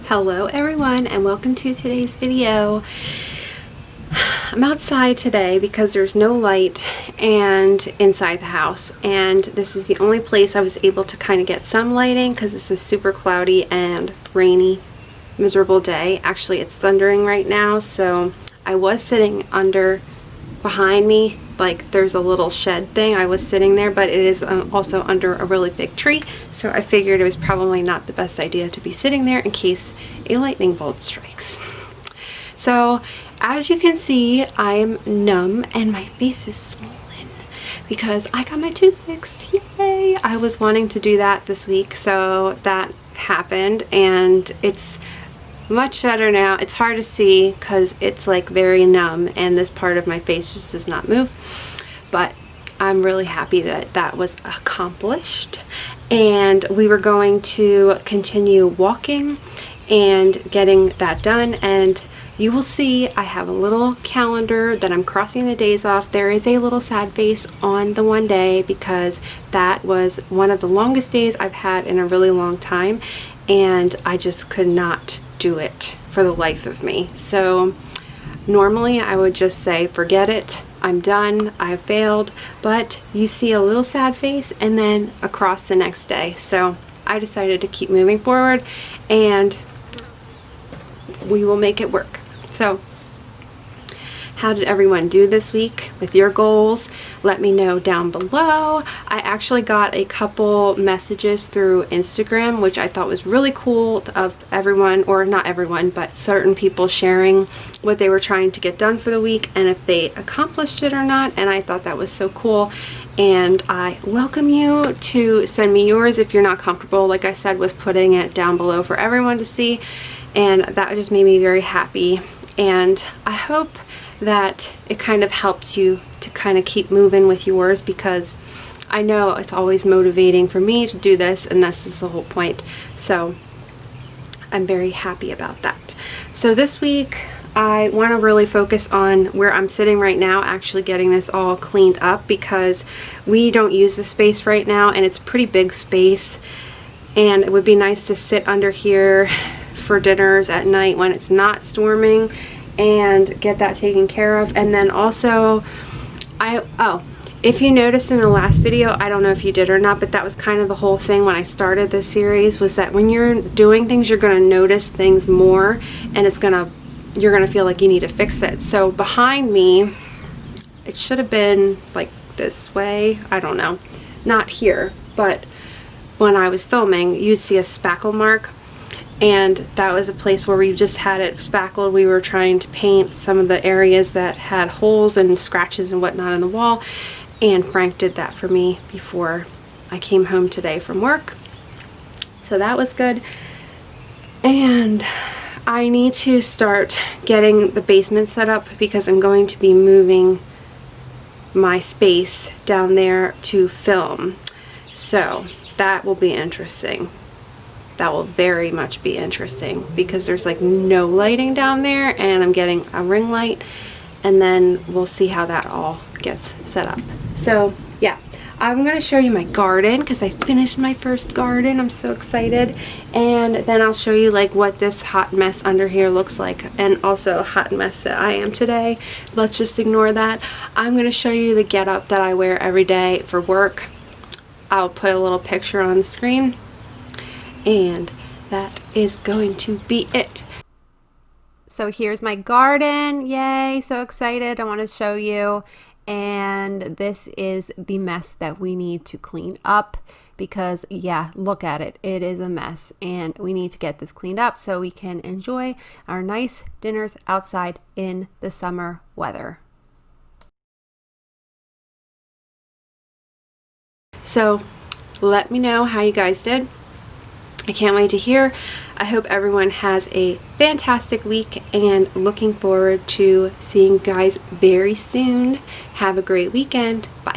Hello everyone and welcome to today's video. I'm outside today because there's no light and inside the house, and this is the only place I was able to kind of get some lighting because it's a super cloudy and rainy, miserable day. Actually, it's thundering right now, so I was sitting under behind me, like there's a little shed thing. I was sitting there, but it is also under a really big tree, so I figured it was probably not the best idea to be sitting there in case a lightning bolt strikes. So as you can see, I am numb and my face is swollen because I got my tooth fixed. Yay! I was wanting to do that this week, so that happened and it's much better now. It's hard to see because it's like very numb and this part of my face just does not move, but I'm really happy that that was accomplished. And we were going to continue walking and getting that done, and you will see I have a little calendar that I'm crossing the days off. There is a little sad face on the one day because that was one of the longest days I've had in a really long time, and I just could not do it for the life of me. So normally I would just say forget it, I'm done, I failed, but you see a little sad face and then across the next day. So I decided to keep moving forward and we will make it work. So how did everyone do this week with your goals? Let me know down below. I actually got a couple messages through Instagram, which I thought was really cool, of everyone, or not everyone, but certain people sharing what they were trying to get done for the week and if they accomplished it or not, and I thought that was so cool. And I welcome you to send me yours if you're not comfortable, like I said, with putting it down below for everyone to see, and that just made me very happy. And I hope that it kind of helped you to kind of keep moving with yours, because I know it's always motivating for me to do this, and that's just the whole point. So I'm very happy about that. So this week I want to really focus on where I'm sitting right now, actually getting this all cleaned up, because we don't use the space right now and it's a pretty big space, and it would be nice to sit under here for dinners at night when it's not storming and get that taken care of. And then also if you noticed in the last video, I don't know if you did or not, but that was kind of the whole thing when I started this series, was that when you're doing things, you're going to notice things more, and you're gonna feel like you need to fix it. So behind me, it should have been like this way, I don't know, not here, but when I was filming, you'd see a spackle mark, and that was a place where we just had it spackled. We were trying to paint some of the areas that had holes and scratches and whatnot in the wall, and Frank did that for me before I came home today from work. So that was good. And I need to start getting the basement set up because I'm going to be moving my space down there to film. So that will be interesting. That will very much be interesting because there's like no lighting down there, and I'm getting a ring light, and then we'll see how that all gets set up. So yeah, I'm going to show you my garden because I finished my first garden. I'm so excited. And then I'll show you like what this hot mess under here looks like, and also a hot mess that I am today. Let's just ignore that. I'm going to show you the getup that I wear every day for work. I'll put a little picture on the screen, and that is going to be it. So here's my garden. Yay, so excited. I want to show you. And this is the mess that we need to clean up because, yeah, look at it. It is a mess, and we need to get this cleaned up so we can enjoy our nice dinners outside in the summer weather. So let me know how you guys did. I can't wait to hear. I hope everyone has a fantastic week, and looking forward to seeing you guys very soon. Have a great weekend. Bye.